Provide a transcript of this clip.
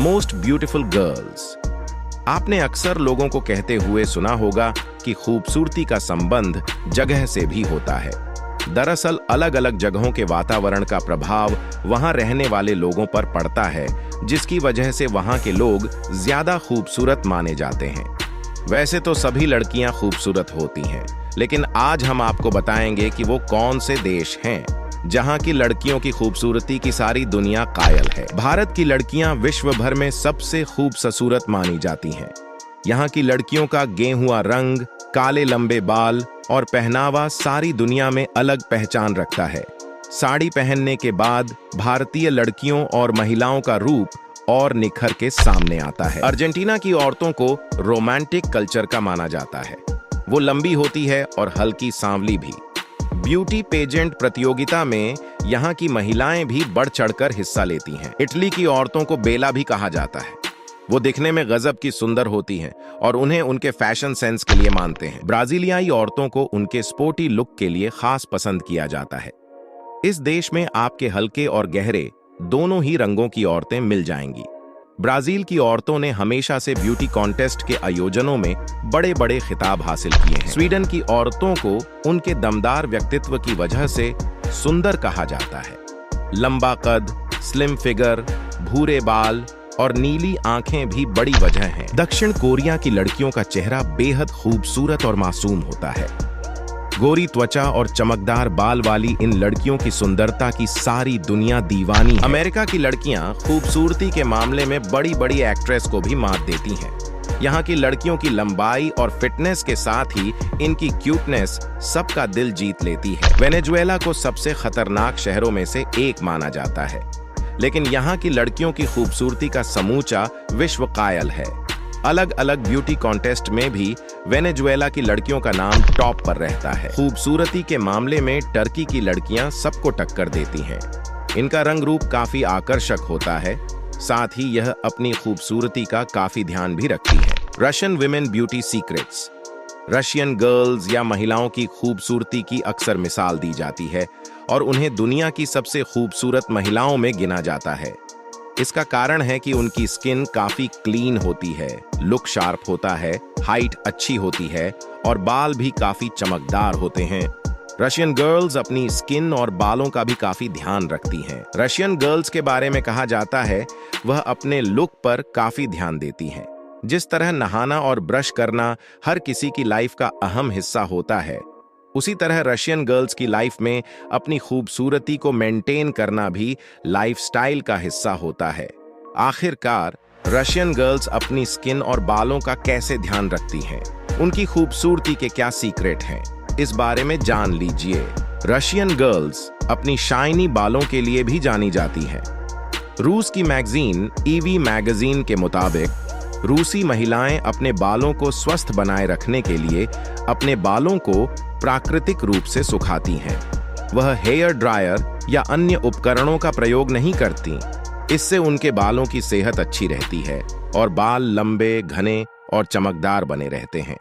Most beautiful girls. आपने अक्सर लोगों को कहते हुए सुना होगा कि खूबसूरती का संबंध जगह से भी होता है। दरअसल अलग अलग जगहों के वातावरण का प्रभाव वहां रहने वाले लोगों पर पड़ता है, जिसकी वजह से वहां के लोग ज्यादा खूबसूरत माने जाते हैं। वैसे तो सभी लड़कियां खूबसूरत होती हैं, लेकिन आज हम आपको बताएंगे कि वो कौन से देश हैं जहां की लड़कियों की खूबसूरती की सारी दुनिया कायल है। भारत की लड़कियां विश्व भर में सबसे खूबसूरत मानी जाती हैं। यहाँ की लड़कियों का गेहुआ रंग, काले लंबे बाल और पहनावा सारी दुनिया में अलग पहचान रखता है। साड़ी पहनने के बाद भारतीय लड़कियों और महिलाओं का रूप और निखर के सामने आता है। अर्जेंटीना की औरतों को रोमांटिक कल्चर का माना जाता है। वो लंबी होती है और हल्की सांवली भी। ब्यूटी पेजेंट प्रतियोगिता में यहाँ की महिलाएं भी बढ़ चढ़कर हिस्सा लेती हैं। इटली की औरतों को बेला भी कहा जाता है। वो दिखने में गजब की सुंदर होती हैं और उन्हें उनके फैशन सेंस के लिए मानते हैं। ब्राजीलियाई औरतों को उनके स्पोर्टी लुक के लिए खास पसंद किया जाता है। इस देश में आपके हल्के और गहरे दोनों ही रंगों की औरतें मिल जाएंगी। ब्राजील की औरतों ने हमेशा से ब्यूटी कॉन्टेस्ट के आयोजनों में बड़े बड़े खिताब हासिल किए हैं। स्वीडन की औरतों को उनके दमदार व्यक्तित्व की वजह से सुंदर कहा जाता है। लंबा कद, स्लिम फिगर, भूरे बाल और नीली आंखें भी बड़ी वजह हैं। दक्षिण कोरिया की लड़कियों का चेहरा बेहद खूबसूरत और मासूम होता है। गोरी त्वचा और चमकदार बाल वाली इन लड़कियों की सुंदरता की सारी दुनिया दीवानी है। अमेरिका की लड़कियां खूबसूरती के मामले में बड़ी बड़ी एक्ट्रेस को भी मात देती हैं। यहाँ की लड़कियों की लंबाई और फिटनेस के साथ ही इनकी क्यूटनेस सबका दिल जीत लेती है। वेनेजुएला को सबसे खतरनाक शहरों में से एक माना जाता है, लेकिन यहाँ की लड़कियों की खूबसूरती का समूचा विश्व कायल है। अलग अलग ब्यूटी कॉन्टेस्ट में भी वेनेजुएला की लड़कियों का नाम टॉप पर रहता है। खूबसूरती के मामले में टर्की की लड़कियां सबको टक्कर देती हैं। इनका रंग रूप काफी आकर्षक होता है, साथ ही यह अपनी खूबसूरती का काफी ध्यान भी रखती है। Russian women beauty secrets. Russian girls या महिलाओं की खूबसूरती की अक्सर मिसाल दी जाती है और उन्हें दुनिया की सबसे खूबसूरत महिलाओं में गिना जाता है। इसका कारण है कि उनकी स्किन काफी क्लीन होती है, लुक शार्प होता है, हाइट अच्छी होती है और बाल भी काफी चमकदार होते हैं। रशियन गर्ल्स अपनी स्किन और बालों का भी काफी ध्यान रखती हैं। रशियन गर्ल्स के बारे में कहा जाता है वह अपने लुक पर काफी ध्यान देती हैं। जिस तरह नहाना और ब्रश करना हर किसी की लाइफ का अहम हिस्सा होता है, उसी तरह रशियन गर्ल्स की लाइफ में अपनी खूबसूरती को मेंटेन करना भी लाइफस्टाइल का हिस्सा होता है। आखिरकार रशियन गर्ल्स अपनी स्किन और बालों का कैसे ध्यान रखती हैं? उनकी खूबसूरती के क्या सीक्रेट हैं? इस बारे में जान लीजिए। रशियन गर्ल्स अपनी शाइनी बालों के लिए भी जानी जाती हैं। रूस की मैगजीन ईवी मैगजीन के मुताबिक रूसी महिलाएं अपने बालों को स्वस्थ बनाए रखने के लिए अपने बालों को प्राकृतिक रूप से सुखाती हैं। वह हेयर ड्रायर या अन्य उपकरणों का प्रयोग नहीं करती। इससे उनके बालों की सेहत अच्छी रहती है और बाल लंबे, घने और चमकदार बने रहते हैं।